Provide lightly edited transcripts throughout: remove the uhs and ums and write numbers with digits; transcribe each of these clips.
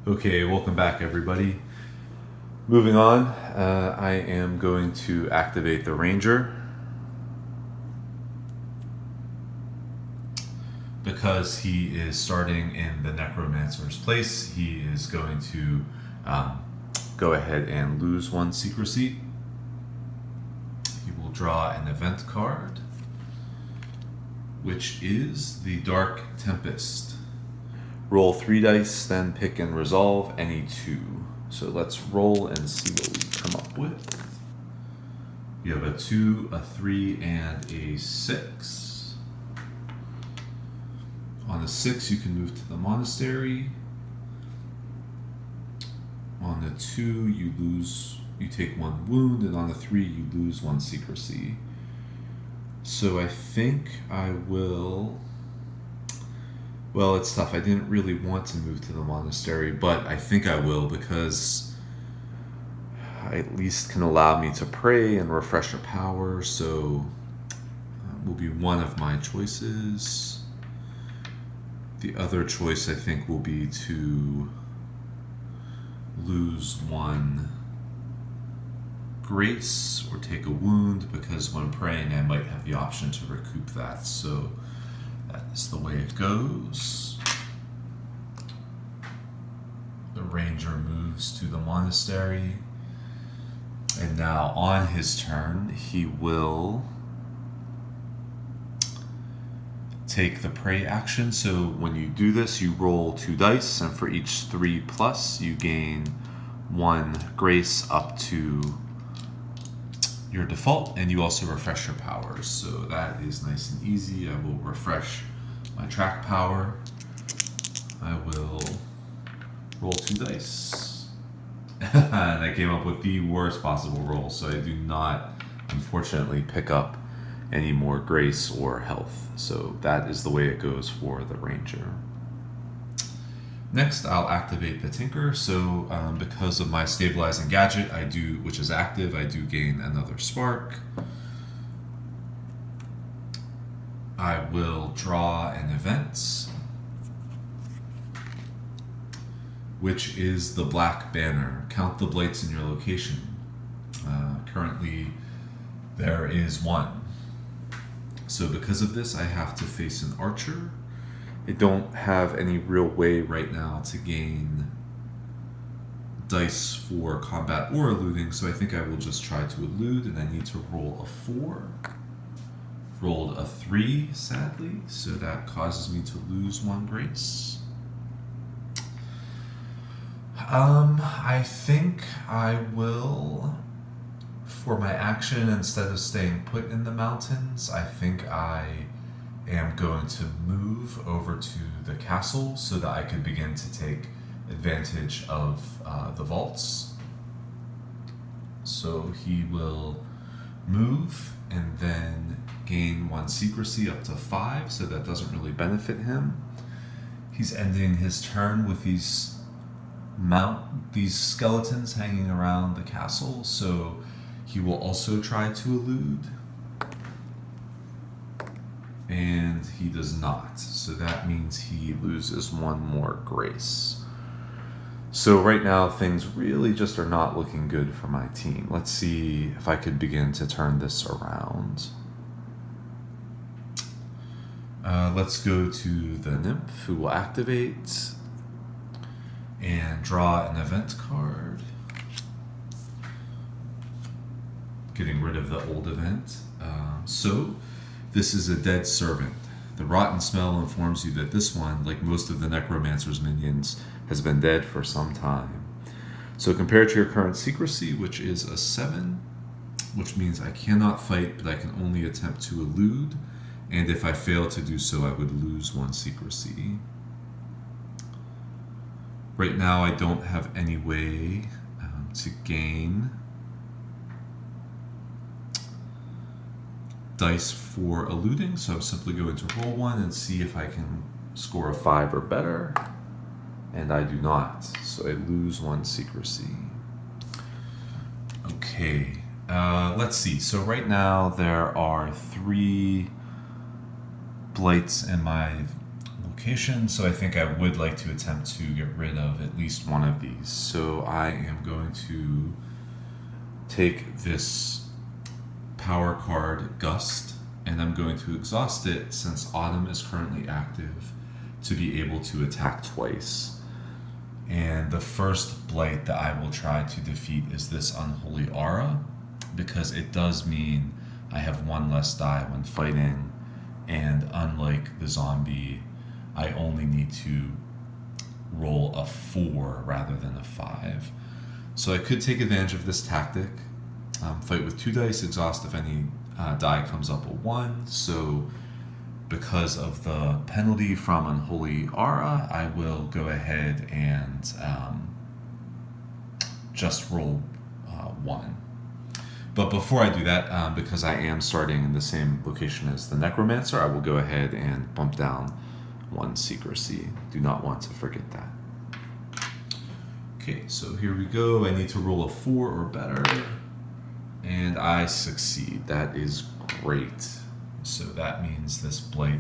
Okay, welcome back everybody. Moving on, I am going to activate the Ranger because he is starting in the Necromancer's place. He is going to go ahead and lose one secrecy. He will draw an event card, which is the Dark Tempest. Roll 3 dice, then pick and resolve any 2. So let's roll and see what we come up with. You have a 2, a 3, and a 6. On the 6, you can move to the monastery. On the 2, you take 1 wound, and on the 3, you lose 1 secrecy. So I think I will... Well, it's tough. I didn't really want to move to the monastery, but I think I will because I at least can allow me to pray and refresh a power, so will be one of my choices. The other choice I think will be to lose 1 grace or take a wound, because when praying I might have the option to recoup that, so that is the way it goes. The Ranger moves to the monastery, and now on his turn he will take the pray action. So when you do this, you roll 2 dice, and for each 3 plus you gain 1 grace up to your default, and you also refresh your powers. So that is nice and easy. I will refresh my track power. I will roll 2 dice. And I came up with the worst possible roll, so I do not, unfortunately, pick up any more grace or health. So that is the way it goes for the Ranger. Next, I'll activate the Tinker. So because of my stabilizing gadget, which is active, I do gain another spark. I will draw an event, which is the Black Banner. Count the blights in your location. Currently, there is 1. So because of this, I have to face an archer. I don't have any real way right now to gain dice for combat or eluding, so I think I will just try to elude, and I need to roll a 4. Rolled a 3, sadly, so that causes me to lose 1 grace. I think I will, for my action, instead of staying put in the mountains, I think I am going to move over to the castle so that I can begin to take advantage of the vaults. So he will move and then gain 1 secrecy up to 5, so that doesn't really benefit him. He's ending his turn with these skeletons hanging around the castle, so he will also try to elude. And he does not, so that means he loses 1 more grace. So right now things really just are not looking good for my team. Let's see if I could begin to turn this around. Let's go to the Nymph, who will activate and draw an event card, getting rid of the old event. So this is a dead servant. The rotten smell informs you that this one, like most of the Necromancer's minions, has been dead for some time. So compared to your current secrecy, which is a 7, which means I cannot fight, but I can only attempt to elude, and if I fail to do so, I would lose 1 secrecy. Right now, I don't have any way to gain dice for eluding, so I'm simply going to roll 1 and see if I can score a 5 or better, and I do not, so I lose 1 secrecy. Okay, let's see. So right now there are 3 blights in my location, so I think I would like to attempt to get rid of at least one of these. So I am going to take this power card, Gust, and I'm going to exhaust it since Autumn is currently active to be able to attack twice. And the first blight that I will try to defeat is this Unholy Aura, because it does mean I have one less die when fighting, and unlike the zombie, I only need to roll a 4 rather than a 5. So I could take advantage of this tactic, fight with 2 dice, exhaust if any die comes up a 1. So because of the penalty from Unholy Aura, I will go ahead and just roll 1. But before I do that, because I am starting in the same location as the Necromancer, I will go ahead and bump down 1 secrecy. Do not want to forget that. Okay, so here we go. I need to roll a 4 or better, and I succeed. That is great. So that means this blight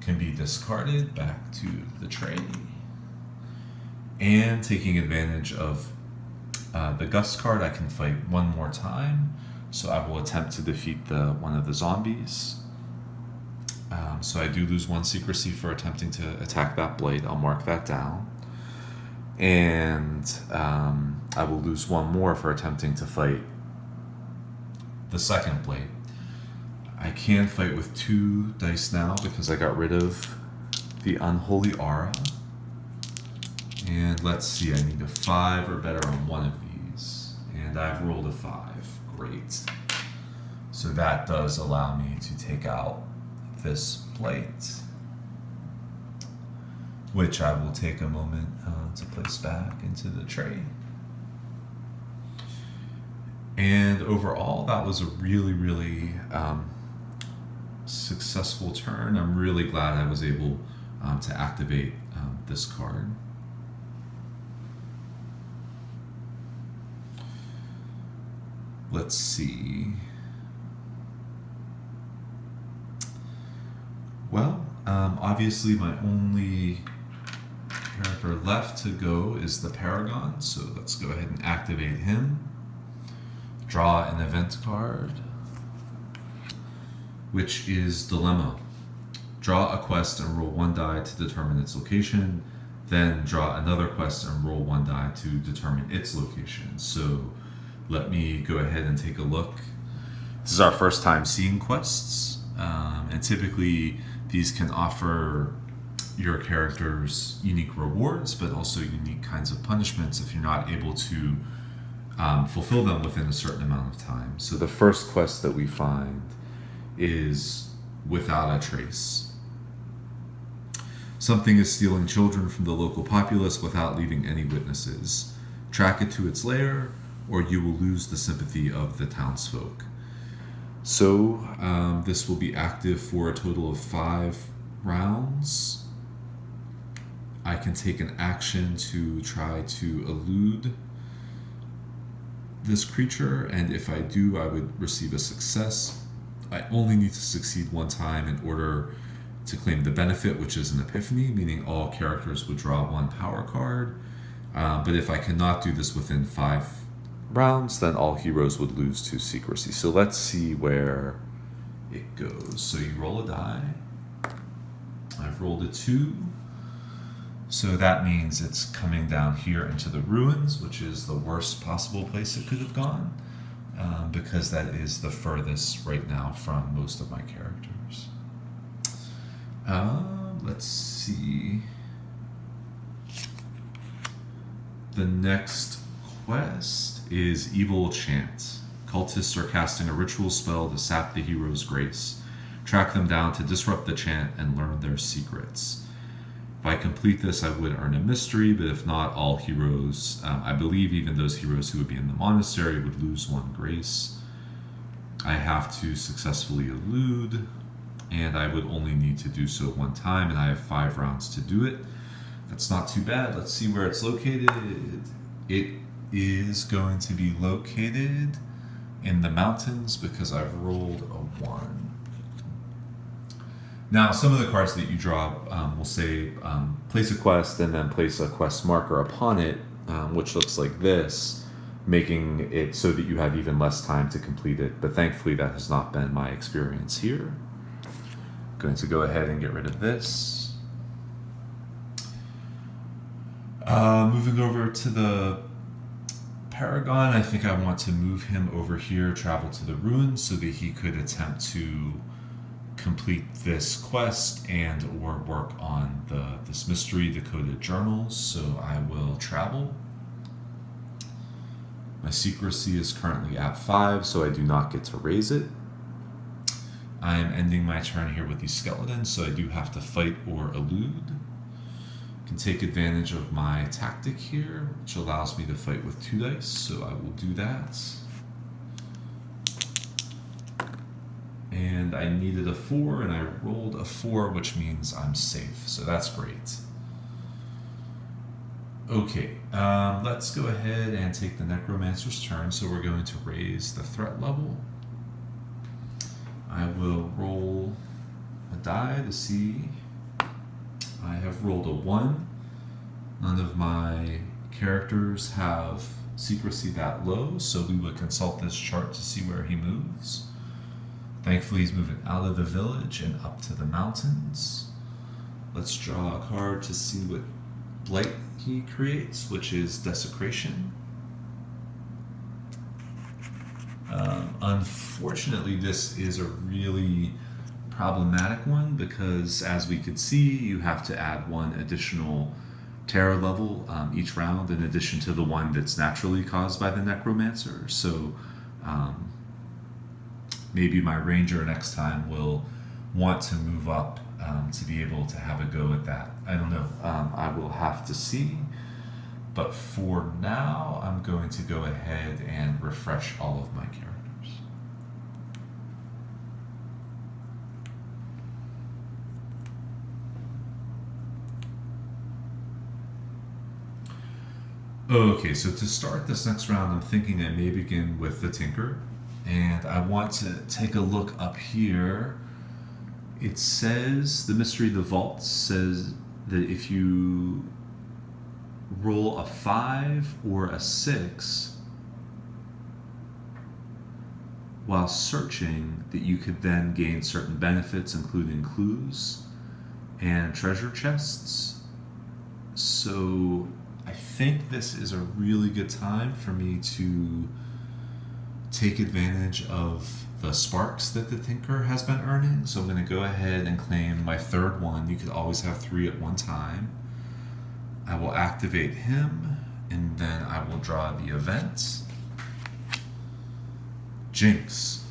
can be discarded back to the tray. And taking advantage of the Gust card, I can fight one more time. So I will attempt to defeat one of the zombies. So I do lose 1 secrecy for attempting to attack that blight. I'll mark that down. And I will lose 1 more for attempting to fight the second blight. I can fight with 2 dice now because I got rid of the Unholy Aura. And let's see, I need a 5 or better on one of these. And I've rolled a 5. Great. So that does allow me to take out this blight, which I will take a moment to place back into the tray. And overall, that was a really, really successful turn. I'm really glad I was able to activate this card. Let's see. Well, obviously my only character left to go is the Paragon, so let's go ahead and activate him. Draw an event card, which is Dilemma. Draw a quest and roll 1 die to determine its location, then draw another quest and roll 1 die to determine its location. So let me go ahead and take a look. This is our first time seeing quests, and typically these can offer your characters unique rewards, but also unique kinds of punishments if you're not able to fulfill them within a certain amount of time. So the first quest that we find is Without a Trace. Something is stealing children from the local populace without leaving any witnesses. Track it to its lair, or you will lose the sympathy of the townsfolk. So this will be active for a total of 5 rounds. I can take an action to try to elude this creature, and if I do, I would receive a success. I only need to succeed 1 time in order to claim the benefit, which is an epiphany, meaning all characters would draw 1 power card. But if I cannot do this within 5 rounds, then all heroes would lose 2 secrecy. So let's see where it goes. So you roll a die. I've rolled a 2. So that means it's coming down here into the ruins, which is the worst possible place it could have gone, because that is the furthest right now from most of my characters. Let's see. The next quest is Evil Chant. Cultists are casting a ritual spell to sap the hero's grace. Track them down to disrupt the chant and learn their secrets. If I complete this, I would earn a mystery, but if not, all heroes, I believe even those heroes who would be in the monastery, would lose 1 grace. I have to successfully elude, and I would only need to do so 1 time, and I have 5 rounds to do it. That's not too bad. Let's see where it's located. It is going to be located in the mountains because I've rolled a 1. Now, some of the cards that you draw will say place a quest and then place a quest marker upon it, which looks like this, making it so that you have even less time to complete it. But thankfully, that has not been my experience here. I'm going to go ahead and get rid of this. Moving over to the Paragon, I think I want to move him over here, travel to the ruins, so that he could attempt to complete this quest and or work on this mystery decoded journals. So I will travel. My secrecy is currently at 5, so I do not get to raise it. I am ending my turn here with these skeletons, so I do have to fight or elude. Can take advantage of my tactic here, which allows me to fight with 2 dice, so I will do that. And I needed a 4, and I rolled a 4, which means I'm safe, so that's great. Okay, let's go ahead and take the Necromancer's turn, so we're going to raise the threat level. I will roll a die to see. I have rolled a 1. None of my characters have secrecy that low, so we would consult this chart to see where he moves. Thankfully, he's moving out of the village and up to the mountains. Let's draw a card to see what blight he creates, which is Desecration. Unfortunately, this is a really problematic one because, as we could see, you have to add 1 additional terror level each round in addition to the one that's naturally caused by the Necromancer. So maybe my ranger next time will want to move up to be able to have a go at that. I don't know. I will have to see. But for now, I'm going to go ahead and refresh all of my characters. Okay, so to start this next round, I'm thinking I may begin with the Tinker. And I want to take a look up here. It says, the Mystery of the Vault says that if you roll a 5 or a 6 while searching, that you could then gain certain benefits, including clues and treasure chests. So I think this is a really good time for me to take advantage of the sparks that the Tinker has been earning. So I'm going to go ahead and claim my 3rd one. You could always have 3 at one time. I will activate him, and then I will draw the event. Jinx.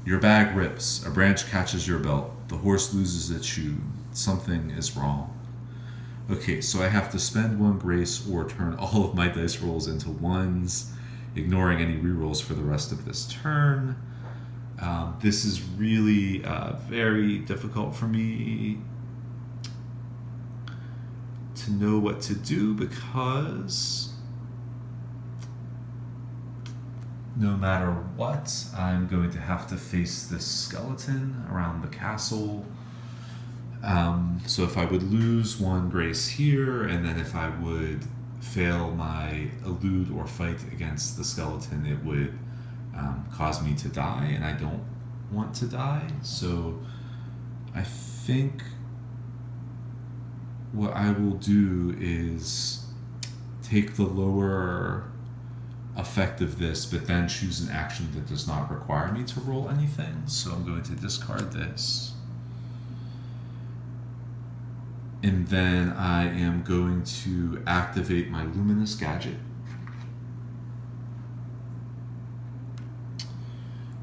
Your bag rips. A branch catches your belt. The horse loses its shoe. Something is wrong. Okay, so I have to spend 1 grace or turn all of my dice rolls into 1s, ignoring any rerolls for the rest of this turn. This is really very difficult for me to know what to do, because no matter what, I'm going to have to face this skeleton around the castle. So if I would lose 1 grace here, and then if I would fail my elude or fight against the skeleton, it would cause me to die, and I don't want to die. So I think what I will do is take the lower effect of this, but then choose an action that does not require me to roll anything. So I'm going to discard this. And then I am going to activate my Luminous Gadget.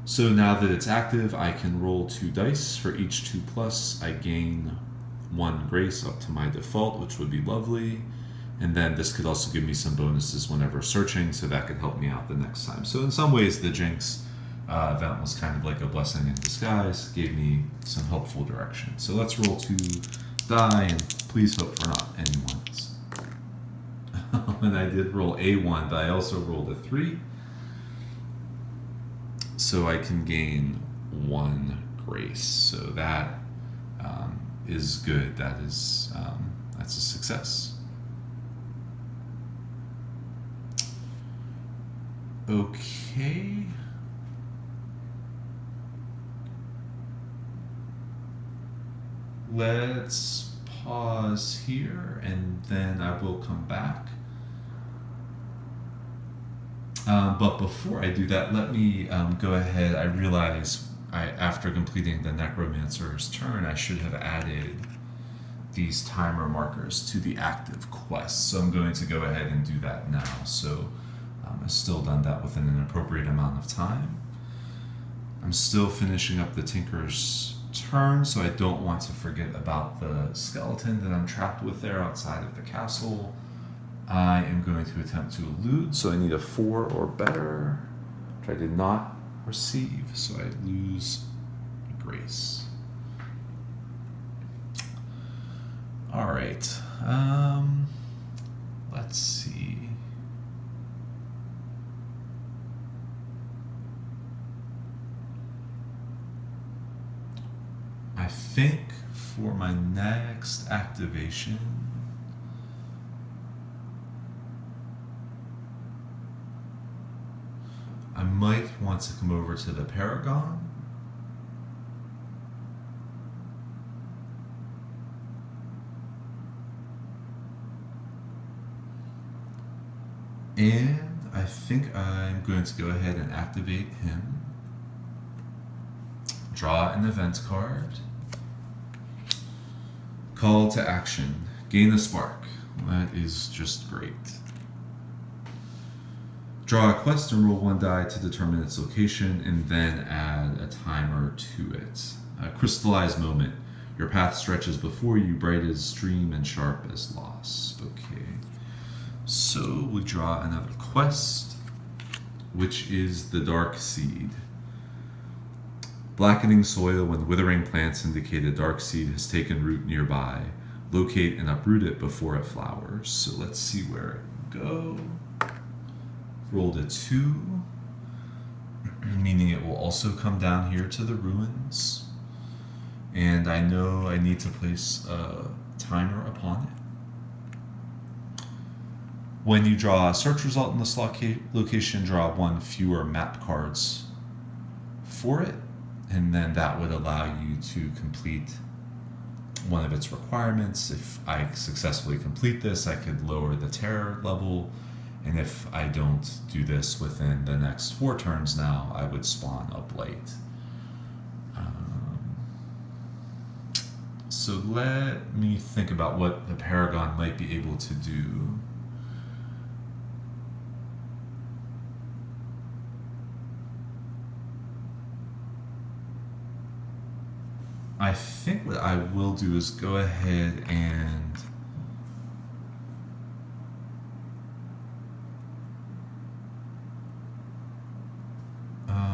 So now that it's active, I can roll 2 dice. For each 2+, I gain 1 grace up to my default, which would be lovely. And then this could also give me some bonuses whenever searching, so that could help me out the next time. So in some ways, the Jinx event was kind of like a blessing in disguise, gave me some helpful direction. So let's roll 2 die, and please hope for not any 1s. And I did roll a 1, but I also rolled a 3. So I can gain 1 grace. So that is good. That's a success. Okay. Let's pause here and then I will come back. But before I do that, let me go ahead. I realize after completing the Necromancer's turn, I should have added these timer markers to the active quest. So I'm going to go ahead and do that now. So I've still done that within an appropriate amount of time. I'm still finishing up the Tinker's turn, so I don't want to forget about the skeleton that I'm trapped with there outside of the castle. I am going to attempt to elude, so I need a 4 or better, which I did not receive, so I lose a grace. All right, let's see. I think for my next activation, I might want to come over to the Paragon. And I think I'm going to go ahead and activate him. Draw an event card. Call to action. Gain a spark. That is just great. Draw a quest and roll 1 die to determine its location, and then add a timer to it. A crystallized moment. Your path stretches before you, bright as stream and sharp as loss. Okay. So we draw another quest, which is the Dark Seed. Blackening soil and withering plants indicate a dark seed has taken root nearby. Locate and uproot it before it flowers. So let's see where it go. Rolled a 2, meaning it will also come down here to the ruins. And I know I need to place a timer upon it. When you draw a search result in this location, draw 1 fewer map cards for it. And then that would allow you to complete one of its requirements. If I successfully complete this, I could lower the terror level. And if I don't do this within the next 4 turns now, I would spawn up late. So let me think about what the Paragon might be able to do. I think what I will do is go ahead and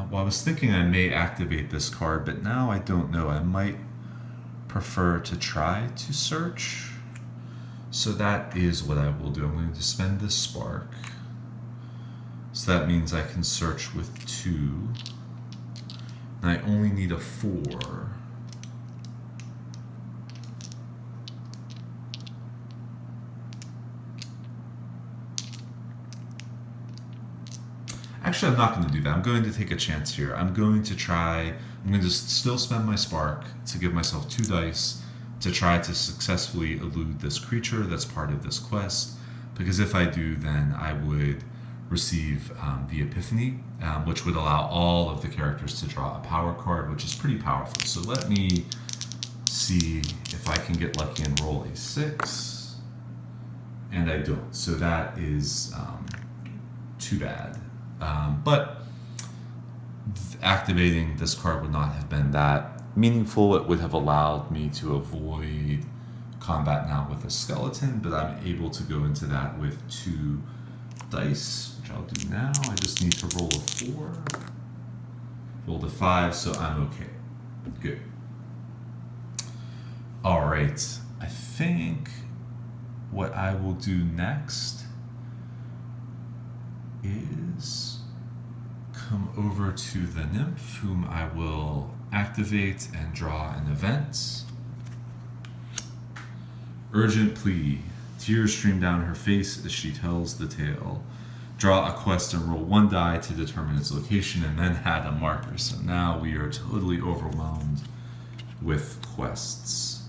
well, I was thinking I may activate this card, but now I don't know. I might prefer to try to search. So that is what I will do. I'm going to spend this spark. So that means I can search with 2. And I only need a 4. Actually, I'm not going to do that. I'm going to take a chance here. I'm going to still spend my spark to give myself 2 dice to try to successfully elude this creature that's part of this quest. Because if I do, then I would receive the Epiphany, which would allow all of the characters to draw a power card, which is pretty powerful. So let me see if I can get lucky and roll a 6. And I don't. So that is too bad. But activating this card would not have been that meaningful. It would have allowed me to avoid combat now with a skeleton, but I'm able to go into that with 2 dice, which I'll do now. I just need to roll a 4. Rolled a 5, so I'm okay. Good. All right. I think what I will do next is come over to the Nymph, whom I will activate and draw an event. Urgent plea. Tears stream down her face as she tells the tale. Draw a quest and roll 1 die to determine its location, and then add a marker. So now we are totally overwhelmed with quests.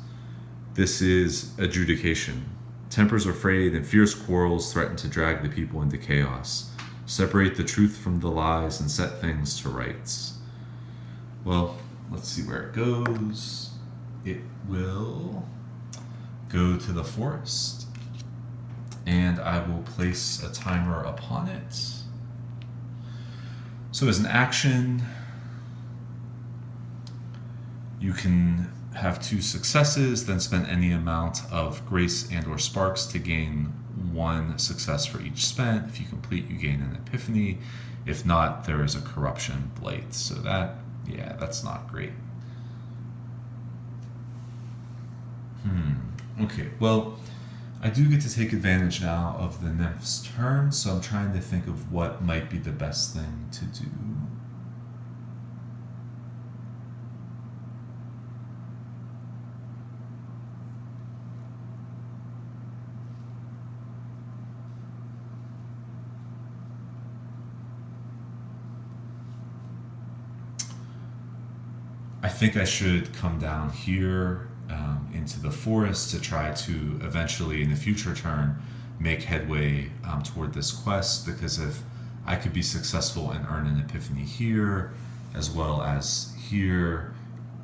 This is adjudication. Tempers are frayed and fierce quarrels threaten to drag the people into chaos. Separate the truth from the lies and set things to rights. Well, let's see where it goes. It will go to the forest, and I will place a timer upon it. So as an action, you can have 2 successes, then spend any amount of grace and or sparks to gain 1 success for each spent. If you complete, you gain an epiphany. If not, there is a corruption blight. So that's not great. Okay, well, I do get to take advantage now of the Nymph's turn, so I'm trying to think of what might be the best thing to do. I think I should come down here into the forest to try to eventually, in the future turn, make headway toward this quest, because if I could be successful and earn an epiphany here, as well as here,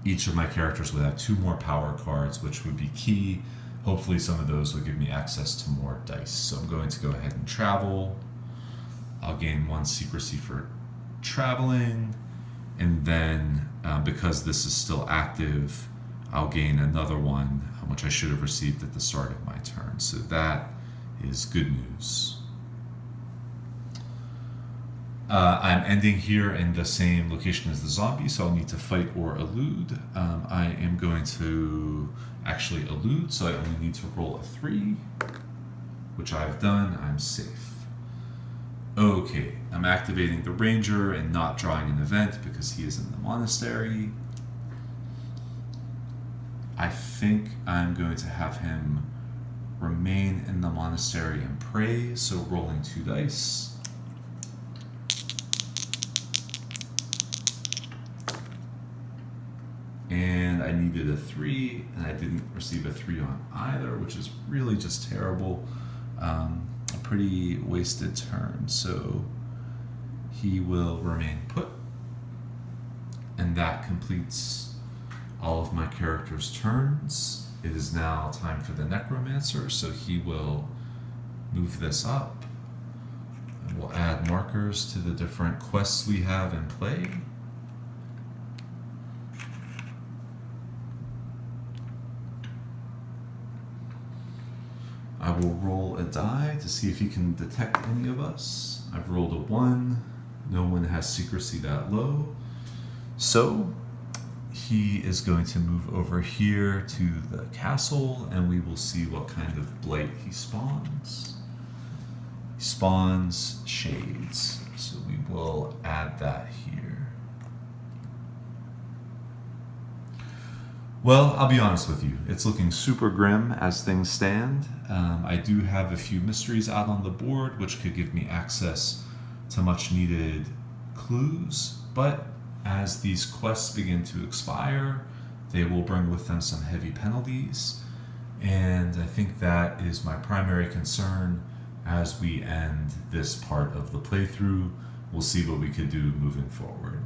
each of my characters would have 2 more power cards, which would be key. Hopefully some of those would give me access to more dice. So I'm going to go ahead and travel. I'll gain 1 secrecy for traveling, and then because this is still active, I'll gain another 1, which I should have received at the start of my turn. So that is good news. I'm ending here in the same location as the zombie, so I'll need to fight or elude. I am going to actually elude, so I only need to roll a 3, which I've done. I'm safe. Okay, I'm activating the ranger and not drawing an event because he is in the monastery. I think I'm going to have him remain in the monastery and pray, so rolling 2 dice. And I needed a 3, and I didn't receive a 3 on either, which is really just terrible. A pretty wasted turn, so he will remain put. And that completes all of my characters' turns. It is now time for the Necromancer, so he will move this up. And we'll add markers to the different quests we have in play. I will roll a die to see if he can detect any of us. I've rolled a 1. No one has secrecy that low. So he is going to move over here to the castle, and we will see what kind of blight he spawns. He spawns shades, so we will add that here. Well, I'll be honest with you. It's looking super grim as things stand. I do have a few mysteries out on the board, which could give me access to much needed clues, but as these quests begin to expire, they will bring with them some heavy penalties, and I think that is my primary concern as we end this part of the playthrough. We'll see what we could do moving forward.